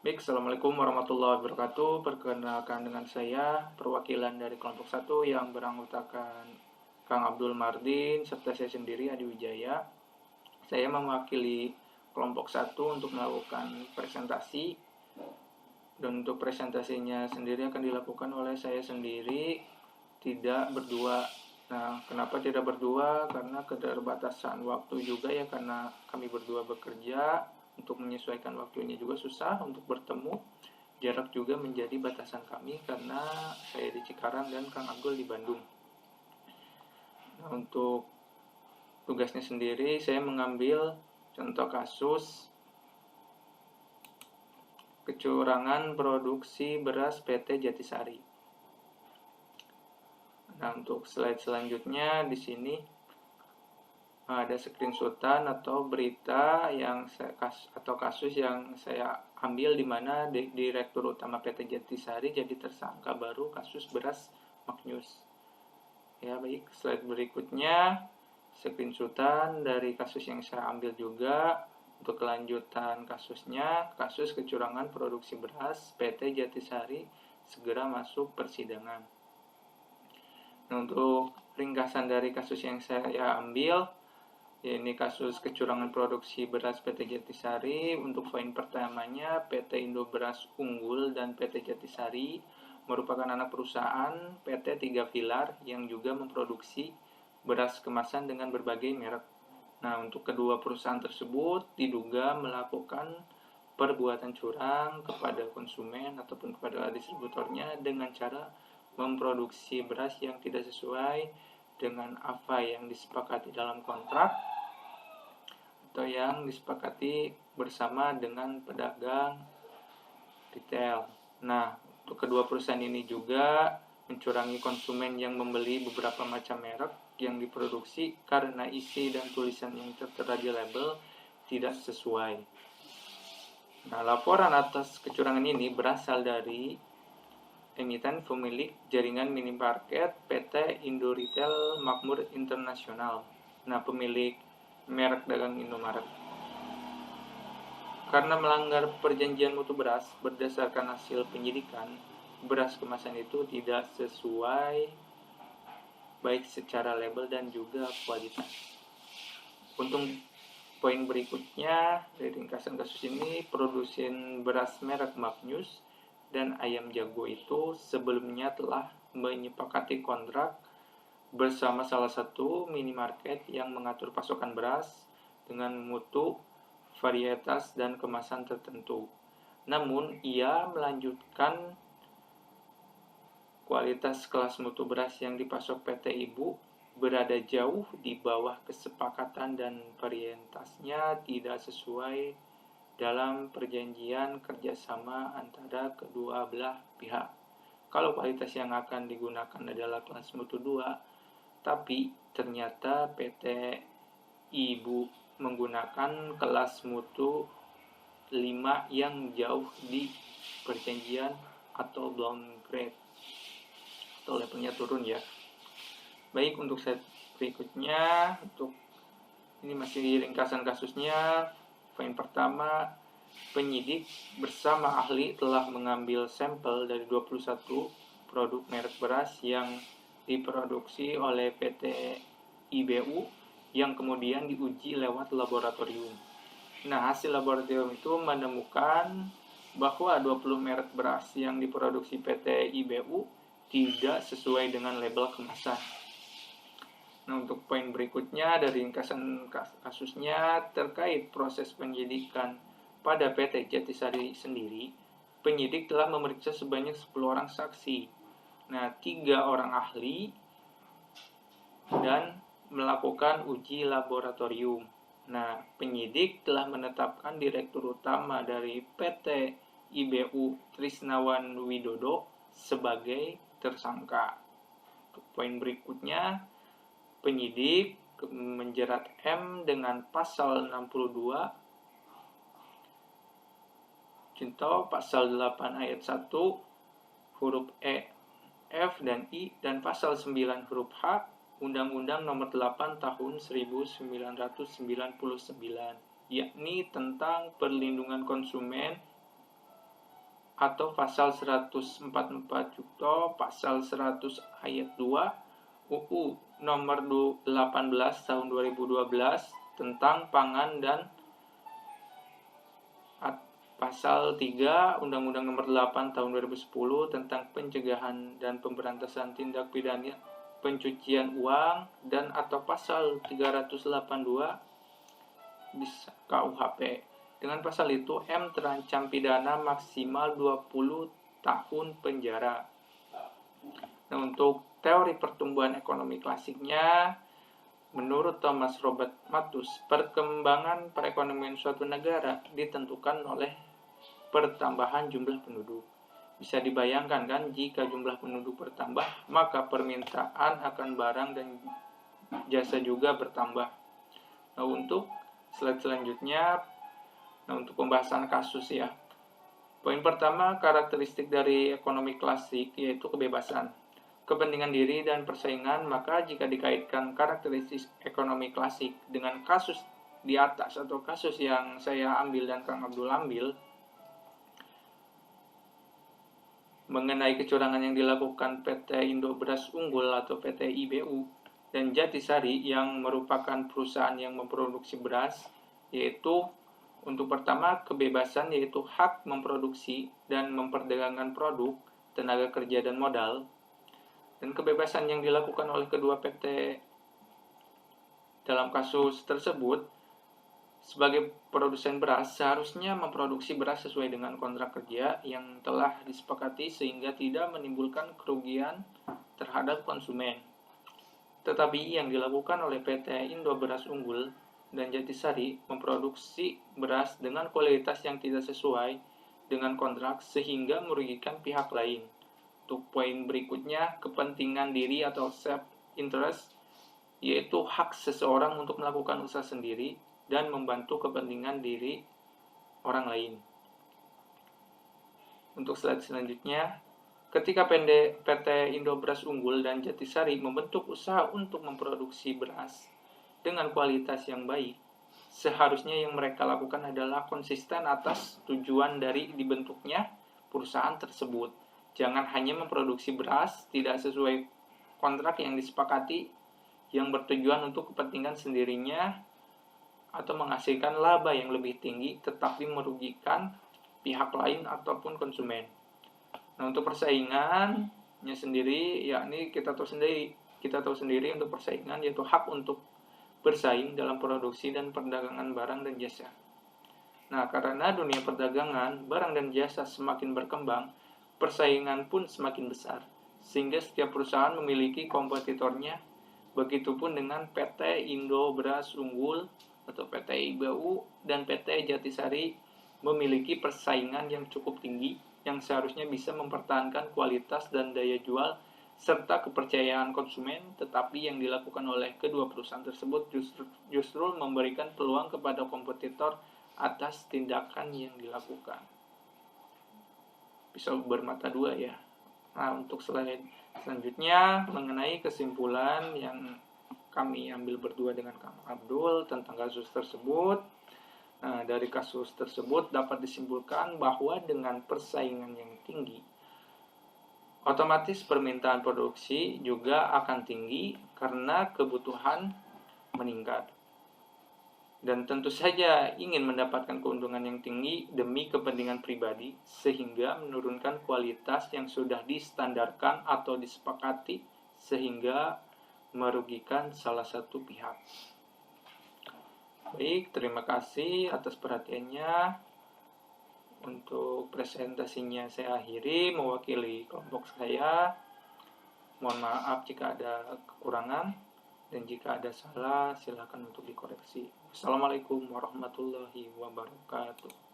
Baik, Assalamualaikum warahmatullahi wabarakatuh. Perkenalkan dengan saya, perwakilan dari kelompok 1 yang beranggotakan Kang Abdul Mardin, serta saya sendiri, Adi Wijaya. Saya mewakili kelompok 1 untuk melakukan presentasi. Dan untuk presentasinya sendiri akan dilakukan oleh saya sendiri, tidak berdua. Nah, kenapa tidak berdua? Karena keterbatasan waktu juga ya, karena kami berdua bekerja. Untuk menyesuaikan waktunya juga susah untuk bertemu. Jarak juga menjadi batasan kami karena saya di Cikarang dan Kang Abdul di Bandung. Nah, untuk tugasnya sendiri saya mengambil contoh kasus kecurangan produksi beras PT Jatisari. Nah, untuk slide selanjutnya di sini ada screenshotan atau berita atau kasus yang saya ambil, di mana Direktur Utama PT Jatisari jadi tersangka baru kasus beras Magnus. Ya, baik, slide berikutnya screenshotan dari kasus yang saya ambil juga. Untuk kelanjutan kasusnya, kasus kecurangan produksi beras PT Jatisari segera masuk persidangan. Nah, untuk ringkasan dari kasus yang saya ambil, ini kasus kecurangan produksi beras PT Jatisari. Untuk poin pertamanya, PT Indo Beras Unggul dan PT Jatisari merupakan anak perusahaan PT Tiga Pilar yang juga memproduksi beras kemasan dengan berbagai merek. Nah, untuk kedua perusahaan tersebut diduga melakukan perbuatan curang kepada konsumen ataupun kepada distributornya dengan cara memproduksi beras yang tidak sesuai dengan apa yang disepakati dalam kontrak atau yang disepakati bersama dengan pedagang retail. Nah, untuk kedua perusahaan ini juga mencurangi konsumen yang membeli beberapa macam merek yang diproduksi karena isi dan tulisan yang tertera di label tidak sesuai. Nah, laporan atas kecurangan ini berasal dari emiten pemilik jaringan minimarket PT Indo Retail Makmur Internasional. Nah, pemilik merek dagang Indomaret. Karena melanggar perjanjian mutu beras berdasarkan hasil penyidikan, beras kemasan itu tidak sesuai baik secara label dan juga kualitas. Untuk poin berikutnya dari ringkasan kasus ini, produsen beras merek Magnus dan Ayam Jago itu sebelumnya telah menyepakati kontrak bersama salah satu minimarket yang mengatur pasokan beras dengan mutu, varietas, dan kemasan tertentu. Namun, ia melanjutkan kualitas kelas mutu beras yang dipasok PT Ibu berada jauh di bawah kesepakatan dan varietasnya tidak sesuai dalam perjanjian kerjasama antara kedua belah pihak. Kalau kualitas yang akan digunakan adalah kelas mutu 2, tapi ternyata PT Ibu menggunakan kelas mutu 5 yang jauh di perjanjian atau downgrade atau levelnya turun ya. Baik, untuk slide berikutnya, untuk ini masih ringkasan kasusnya. Poin pertama, penyidik bersama ahli telah mengambil sampel dari 21 produk merek beras yang diproduksi oleh PT IBU yang kemudian diuji lewat laboratorium. Nah, hasil laboratorium itu menemukan bahwa 20 merek beras yang diproduksi PT IBU tidak sesuai dengan label kemasan. Nah, untuk poin berikutnya dari ringkasan kasusnya terkait proses penyidikan pada PT Jatisari sendiri, penyidik telah memeriksa sebanyak 10 orang saksi. Nah, 3 orang ahli dan melakukan uji laboratorium. Nah, penyidik telah menetapkan Direktur Utama dari PT IBU Trisnawan Widodo sebagai tersangka. Untuk poin berikutnya, penyidik menjerat M dengan pasal 62 contoh pasal 8 ayat 1 huruf E, F, dan I, dan pasal 9 huruf H Undang-Undang Nomor 8 Tahun 1999, yakni tentang perlindungan konsumen atau pasal 144 Junto pasal 100 ayat 2 UU nomor 18 tahun 2012 tentang pangan dan pasal 3 Undang-Undang nomor 8 tahun 2010 tentang pencegahan dan pemberantasan tindak pidana pencucian uang dan atau pasal 382 di KUHP. Dengan pasal itu M terancam pidana maksimal 20 tahun penjara. Nah, untuk teori pertumbuhan ekonomi klasiknya, menurut Thomas Robert Malthus, perkembangan perekonomian suatu negara ditentukan oleh pertambahan jumlah penduduk. Bisa dibayangkan kan, jika jumlah penduduk bertambah, maka permintaan akan barang dan jasa juga bertambah. Nah, untuk slide selanjutnya, untuk pembahasan kasus ya. Poin pertama, karakteristik dari ekonomi klasik yaitu kebebasan, kepentingan diri dan persaingan. Maka jika dikaitkan karakteristik ekonomi klasik dengan kasus di atas atau kasus yang saya ambil dan Kang Abdul ambil, mengenai kecurangan yang dilakukan PT Indo Beras Unggul atau PT IBU dan Jatisari yang merupakan perusahaan yang memproduksi beras, yaitu untuk pertama kebebasan yaitu hak memproduksi dan memperdagangkan produk, tenaga kerja dan modal. Dan kebebasan yang dilakukan oleh kedua PT dalam kasus tersebut, sebagai produsen beras seharusnya memproduksi beras sesuai dengan kontrak kerja yang telah disepakati sehingga tidak menimbulkan kerugian terhadap konsumen. Tetapi yang dilakukan oleh PT Indo Beras Unggul dan Jatisari memproduksi beras dengan kualitas yang tidak sesuai dengan kontrak sehingga merugikan pihak lain. Untuk poin berikutnya, kepentingan diri atau self-interest, yaitu hak seseorang untuk melakukan usaha sendiri dan membantu kepentingan diri orang lain. Untuk slide selanjutnya, ketika PT Indo Beras Unggul dan Jatisari membentuk usaha untuk memproduksi beras dengan kualitas yang baik, seharusnya yang mereka lakukan adalah konsisten atas tujuan dari dibentuknya perusahaan tersebut. Jangan hanya memproduksi beras tidak sesuai kontrak yang disepakati yang bertujuan untuk kepentingan sendirinya atau menghasilkan laba yang lebih tinggi tetapi merugikan pihak lain ataupun konsumen. Nah, untuk persaingannya sendiri, yakni kita tahu sendiri untuk persaingan yaitu hak untuk bersaing dalam produksi dan perdagangan barang dan jasa. Nah, karena dunia perdagangan barang dan jasa semakin berkembang, persaingan pun semakin besar, sehingga setiap perusahaan memiliki kompetitornya. Begitupun dengan PT Indo Beras Unggul atau PT IBU dan PT Jatisari memiliki persaingan yang cukup tinggi yang seharusnya bisa mempertahankan kualitas dan daya jual serta kepercayaan konsumen, tetapi yang dilakukan oleh kedua perusahaan tersebut justru memberikan peluang kepada kompetitor atas tindakan yang dilakukan. Pisau bermata dua ya. Nah, untuk slide selanjutnya mengenai kesimpulan yang kami ambil berdua dengan Kang Abdul tentang kasus tersebut. Nah, dari kasus tersebut dapat disimpulkan bahwa dengan persaingan yang tinggi, otomatis permintaan produksi juga akan tinggi karena kebutuhan meningkat. Dan tentu saja ingin mendapatkan keuntungan yang tinggi demi kepentingan pribadi sehingga menurunkan kualitas yang sudah distandarkan atau disepakati sehingga merugikan salah satu pihak. Baik, terima kasih atas perhatiannya. Untuk presentasinya saya akhiri mewakili kelompok saya. Mohon maaf jika ada kekurangan dan jika ada salah silakan untuk dikoreksi. Wassalamualaikum warahmatullahi wabarakatuh.